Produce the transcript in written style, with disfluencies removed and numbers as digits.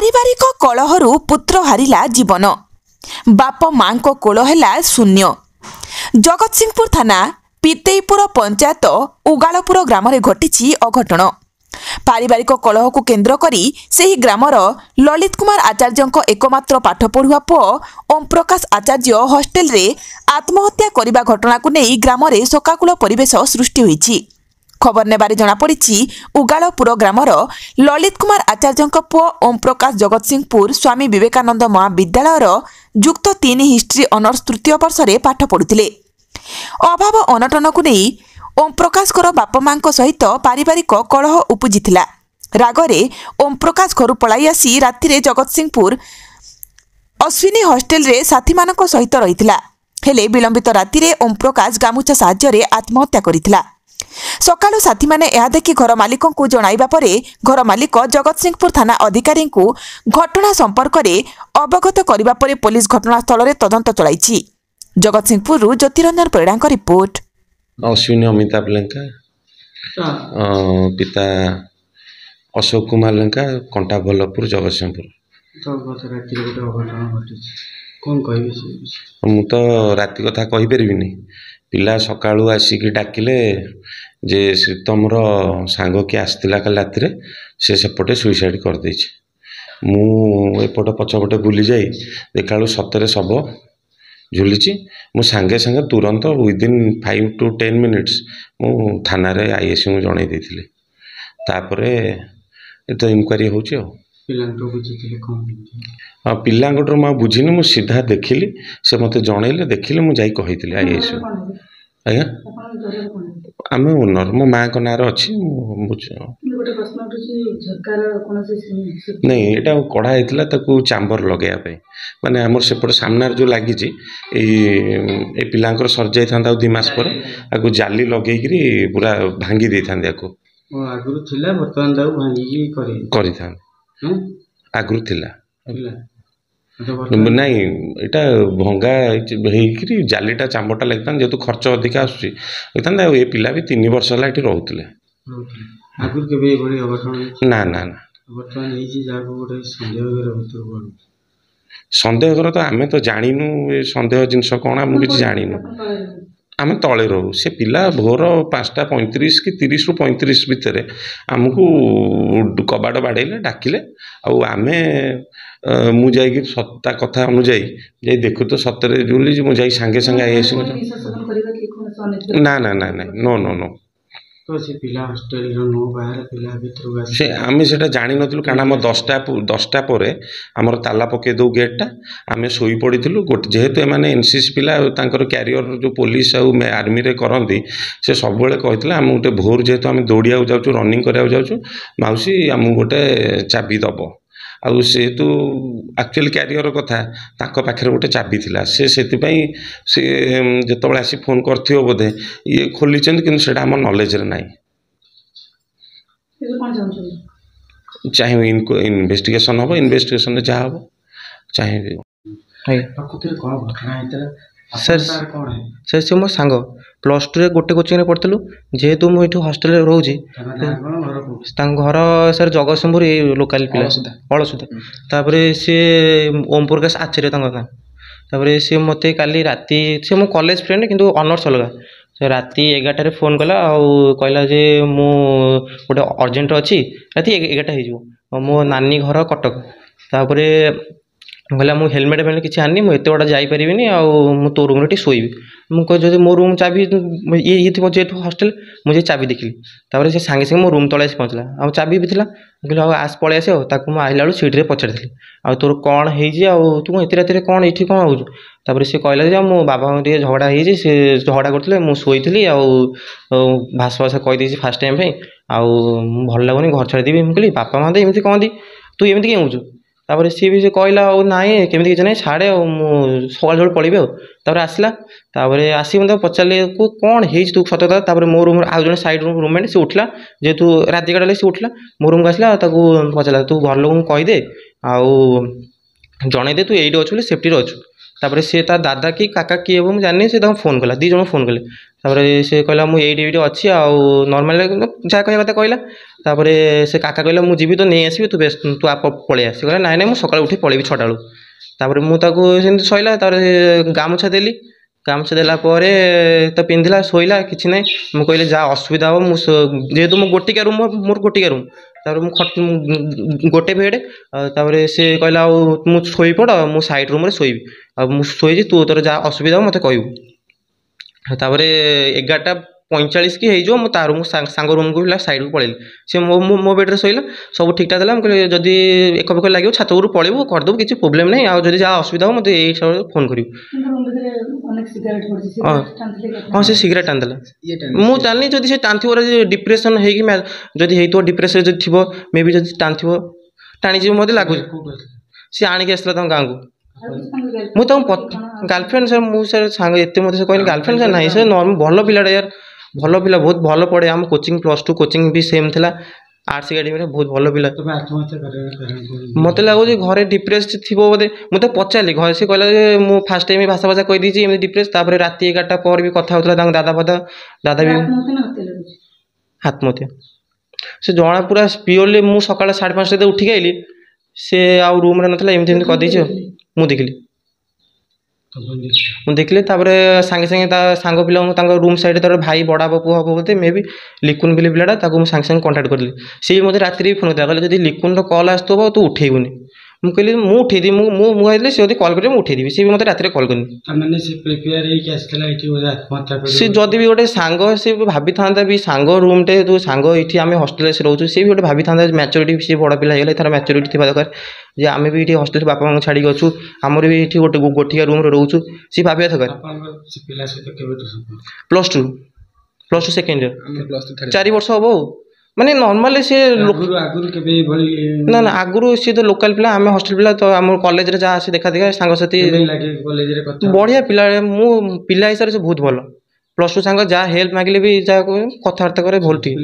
पारिवारिक कलहरु पुत्र हारिला जीवन बाप मां को कोल हैला शून्य। जगतसिंहपुर थाना पितेईपुर पंचायत उगालपुर ग्राम रे घटिछि अघटन। पारिवारिक कलह को केन्द्र करी सेही ग्रामर ललित कुमार आचार्य एकमात्र पाठ पढ़ुआ पुओ ओम प्रकाश आचार्य हॉस्टेल रे आत्महत्या करिबा घटना को नहीं ग्राम रे शोकाकुल परिवेश सृष्टि होईछि। खबर नेबारे जना पड़िछि उगालपुर ग्रामर ललित कुमार आचार्य पुओ ओम प्रकाश जगतसिंहपुर स्वामी विवेकानंद महाविद्यालयर युक्त 3 हिस्ट्री ऑनर्स तृतीय वर्ष रे पाठ पढ़ुथिले। अभाव अनटन को नहीं ओम प्रकाश बापा मां सहित पारिवारिक कलह उपजिथिला। रागरे ओम प्रकाश घर पलाई आसी राति जगतसिंहपुर अश्विनी हॉस्टेल रे साथी मानक सहित रहिथिला। हेले विलंबित राति रे ओम प्रकाश गामुछा साहाय्य रे आत्महत्या करिथिला। सकाळु साथी माने यह देखि घर मालिक को जणाइबा परे घर मालिक जगतसिंहपुर थाना अधिकारी को घटना संपर्क में अवगत करबा परे पुलिस घटनास्थल रे तदंत चलाइछि। जगतसिंहपुर ज्योतिरंजन परिड़ा का रिपोर्ट। अश्विनी अमिताभ लंका पिता अशोक कुमार लंका कंटा भल्लपुर जगतसिंहपुर। मु तो राति कथा कही परिबिनी। पिला सकाळु आसिकी डाकिले जे तमर सांग किए आसला काल राति से सेपटे सुइसाइड कर देछि। मु एपट पछपटे बुली जाई देखालु सतरे सब झुलिछि। मु सांगे सांगे तुरंत विदिन 5 to 10 मिनिट्स मु थाना रे आईएससी को जणाई देथिले। तापरे एतो इनक्वारी होछि। हाँ पिलांगटर मैं बुझीनी मु सीधा देखिली से मते जनइले देखिले मु जाई कहिथिले आईएससी। आज्ञा आम ओनर मो माँ को नार अच्छी नहीं एटा कड़ा होता ताकू चांबर लगे माने आमर सेपट सामनार जो लगी पिलांकर सर जाई 2 मास पर आगु जाली लगे पूरा भांगी दे था आगु थिला नहीं इटा भंगा होकर जालीटा चांबटा लगता जेहेतु खर्च अधिक आसता ये पिला भी 3 वर्ष है ये रोते ना ना ना सन्देह कर तो आम तो जानू सन्देह जिनस कौन आम कि जानू आम तले रो से पिला भोर 5:35 कि 30 ରୁ 35 भितर आमको कबाड़ बाड़े डाकिले आम मु जाई सत्ता कथा अनुजाई जाई देखु तो सतरे जुली मुझे सांगे सांगे आईएससी ना ना ना ना नो नो नो तो से पिला हॉस्टल नो बाहर पिला भीतर से आम से जानी नथिलु कारण आम 10टा पर आमर ताला पके दो गेटटा आम शोई पड़ीलु गोटे जेहेतु मैंने एनसीसी पिला तांकर क्यारियर जो पुलिस आर्मी रे करती से सब कहते आम गोटे भोर जेहेतु आम दौड़िया जाऊँ रनिंग करा जाऊँ माउसी आम गोटे चाबी दब आउ से तो एक्चुअली क्यारियर कथा ताको पाखे गोटे चाबी थिला से जिते आसी फोन कर बोधे ये खोली कि से आम नॉलेज रे नाई चाहे इन्वेस्टिगेशन हम इन्वेस्टिगेशन जहाँ हम चाहे सर सर से मो सांग +2 रे गोटे कोचिंग रे पढ़तलु जेहेतु मु एठू हॉस्टल रे रहउजी घर सर जगतसिंहपुर ये लोकल पिला पळसुदा तापरे से ओम प्रकाश आचार्य तापरे से मते काली राती से मो कॉलेज फ्रेंड किंतु ऑनर्स अलगा से राती 11 फोन कला कहला जे मु गोटे अर्जेंट अच्छी राती 11 हो मो नानी घर कटक तापरे कहला मु हेलमेट फेलमेट किसी आनी मुझे बड़ा जापरि मु तो रूम रे शोबी मुझे मो रूम चाबी ये थी जेहतु हॉस्टल मुझे चाबी देखिली तापर से सांगे सांगे मो रूम तले पहुँचला आ चाबी भी थी कहली आस पलि आस मुझे आइला बेलू सीट रे पचारि आ तोर कौन हो तू एत राति कौन ये कौन हो तापर से कहला जे मो बाबा टे झगड़ा हो झगड़ा करते मुझे शोई भाषा भाषा कहीदे फास्ट टाइम भल लगुनि घर छाड़देवी मुझे बापा माँ एमती कहती तू एमती कहीं हो तापर सी भी कहला नाई केमी किसी ना छाड़े सकाल जो पलि आसला आसी मतलब पचारे कौन है तू सतता तापर मो रूम आउ जो सैड रूममेट से उठला जेहेतु राति 11 से उठला मो रूम को आसला पचारा तू घर लोक कहीदे आउ जन दे तू ये अच्छु सेफ्टी अच्छु ତାପରେ ସେ ତା ଦାଦା କି କାକା କିଏ ହେବ ମୁଁ ଜାଣିନି, ସେ ତାଙ୍କୁ ଫୋନ୍ କଲା, 2 ଜଣ ଫୋନ୍ କଲେ। ତାପରେ ସେ କହିଲା ମୁଁ ଏଇଠି ଅଛି ଆଉ ନର୍ମାଲି ଯାହା କହିବା କଥା କହିଲା। ତାପରେ ସେ କାକା କହିଲା ମୁଁ ଯିବି ତ ନେଇ ଆସିବି, ତୁ ପଳେଇ ଆସ। ସେ କହିଲା ନାଇଁ ମୁଁ ସକାଳୁ ଉଠି ପଳେଇବି 6ଟା ବେଳକୁ। ତାପରେ ମୁଁ ତାକୁ ସେମିତି ସଇଲା। ତାପରେ ଗାମୁଛା ଦେଲି, ଗାମୁଛା ଦେଲା ପରେ ତ ପିନ୍ଧିଲା, ଶୋଇଲା, କିଛି ନାହିଁ। ମୁଁ କହିଲି ଯାହା ଅସୁବିଧା ହେବ ମୁଁ ଯେହେତୁ ମୁଁ ଗୋଟିକା ରୁମ୍, ମୋର ଗୋଟିକା ରୁମ୍, ତାପରେ ମୁଁ ଗୋଟେ ବେଡ଼୍। ତାପରେ ସେ କହିଲା ଆଉ ମୁଁ ଶୋଇପଡ଼, ମୁଁ ସାଇଡ଼୍ ରୁମ୍ରେ ଶୋଇବି, ଆଉ ମୁଁ ଶୋଇଛି, ତୁ ତୋର ଯାହା ଅସୁବିଧା ହେବ ମୋତେ କହିବୁ। ତାପରେ 11:45 କି ହେଇଯିବ, ମୁଁ ତା ରୁମ୍ ସାଙ୍ଗ ରୁମ୍କୁ ସାଇଡ଼୍କୁ ପଳେଇଲି। ସେ ମୋ ବେଡ଼୍ରେ ଶୋଇଲା, ସବୁ ଠିକ୍ଠାକ୍ ଥିଲା। ମୁଁ କହିଲି ଯଦି ଏକ ବେକ ଲାଗିବ ଛାତ ଉପରୁ ପଳେଇବୁ, କରିଦେବୁ, କିଛି ପ୍ରୋବ୍ଲେମ୍ ନାହିଁ। ଆଉ ଯଦି ଯାହା ଅସୁବିଧା ହେବ ମୋତେ ଏଇ ହିସାବରେ ଫୋନ୍ କରିବୁ। ହଁ ସେ ସିଗାରେଟ୍ ଟାଣିଦେଲା। ମୁଁ ଜାଣିନି ଯଦି ସେ ଟାଣିଥିବ, ଡିପ୍ରେସନ୍ ହେଇକି ଯଦି ହେଇଥିବ, ଡିପ୍ରେସନ୍ରେ ଯଦି ଥିବ, ମେ ବି ଯଦି ଟାଣିଥିବ, ଟାଣିଯିବ ମୋତେ ଲାଗୁଛି। ସେ ଆଣିକି ଆସିଥିଲା ତାଙ୍କ ଗାଁକୁ। ମୁଁ ତାଙ୍କୁ ଗାର୍ଲଫ୍ରେଣ୍ଡ ସାର୍, ମୁଁ ସାର୍ ସାଙ୍ଗ ଏତେ ମୋତେ ସେ କହିନି ଗାର୍ଲଫ୍ରେଣ୍ଡ ସାର୍ ନାହିଁ। ସେ ଭଲ ପିଲାଟା ୟାର, ଭଲ ପିଲା, ବହୁତ ଭଲ ପଢ଼େ। ଆମ କୋଚିଂ +2 କୋଚିଂ ବି ସେମ୍ ଥିଲା, ଆର୍ଟ୍ସ ଏକାଡେମୀରେ, ବହୁତ ଭଲ ପିଲା। ମୋତେ ଲାଗୁଛି ଘରେ ଡିପ୍ରେସ୍ ଥିବ ବୋଧେ। ମୁଁ ତ ପଚାରିଲି ଘରେ, ସେ କହିଲା ଯେ ମୁଁ ଫାଷ୍ଟ ଟାଇମ୍ ଭାଷା କହିଦେଇଛି ଏମିତି ଡିପ୍ରେସ୍। ତାପରେ ରାତି 11ଟା ପରେ ବି କଥା ହେଉଥିଲା ତାଙ୍କ ଦାଦା ବି ଆତ୍ମହତ୍ୟା। ସେ ଜଣା ପୁରା ପିଓରଲି, ମୁଁ ସକାଳ 5:30 ଉଠିକି ଆଇଲି, ସେ ଆଉ ରୁମ୍ରେ ନଥିଲା, ଏମିତି କରିଦେଇଛି ଆଉ। ମୁଁ ଦେଖିଲି। ତାପରେ ସାଙ୍ଗେ ସାଙ୍ଗେ ତା ସାଙ୍ଗ ପିଲାଙ୍କୁ, ତାଙ୍କ ରୁମ୍ ସାଇଡ଼୍ରେ ତାର ଭାଇ ବଡ଼ ବାପା ପୁଅ ହେବ ବୋଧେ, ମେ ବି ଲିକୁନ ବୋଲି ପିଲାଟା, ତାକୁ ମୁଁ ସାଙ୍ଗେ ସାଙ୍ଗେ କଣ୍ଟାକ୍ଟ କରିଲି। ସିଏ ମୋତେ ରାତିରେ ବି ଫୋନ୍ କରିଥିଲା, କହିଲେ ଯଦି ଲିକୁନର କଲ୍ ଆସୁଥିବ ତୁ ଉଠେଇବୁନି। ମୁଁ କହିଲି ମୁଁ ଉଠେଇଦେବି, ମୁଁ କହିଲି ସେ ଯଦି କଲ୍ କରିବ ମୁଁ ଉଠେଇଦେବି। ସିଏ ବି ମୋତେ ରାତିରେ କଲ୍ କରିନି। ସେ ଯଦି ବି ଗୋଟେ ସାଙ୍ଗ, ସେ ଭାବିଥାନ୍ତା ବି ସାଙ୍ଗ ରୁମ୍ଟେ, ତୁ ସାଙ୍ଗ ଏଇଠି ଆମେ ହଷ୍ଟେଲରେ ସେ ରହୁଛୁ, ସେ ବି ଗୋଟେ ଭାବିଥାନ୍ତା ମ୍ୟାଚୁରିଟି, ସେ ବଡ଼ ପିଲା ହେଇଗଲେ, ତାର ମ୍ୟାଚୁରିଟି ଥିବା ଦରକାର ଯେ ଆମେ ବି ଏଇଠି ହଷ୍ଟେଲରେ ବାପା ମାଆଙ୍କୁ ଛାଡ଼ିକି ଅଛୁ, ଆମର ବି ଏଇଠି ଗୋଟିକା ରୁମ୍ରେ ରହୁଛୁ, ସିଏ ଭାବିବା ଦରକାର। +2 ସେକେଣ୍ଡ ଇୟର୍, 4 ବର୍ଷ ହେବ ଆଉ। ମାନେ ନର୍ମାଲି ସେ ନା ଆଗରୁ ସିଏ ତ ଲୋକାଲ୍ ପିଲା, ଆମେ ହଷ୍ଟେଲ ପିଲା, ତ ଆମ କଲେଜରେ ଯାହା ଆସି ଦେଖା ସାଙ୍ଗସାଥି, ବଢ଼ିଆ ପିଲା। ମୁଁ ପିଲା ହିସାବରେ ସେ ବହୁତ ଭଲ। +2 ସାଙ୍ଗ, ଯାହା ହେଲ୍ପ ମାଗିଲେ ବି, ଯାହା କଥାବାର୍ତ୍ତା କରେ ଭଲ, ଠିକ୍।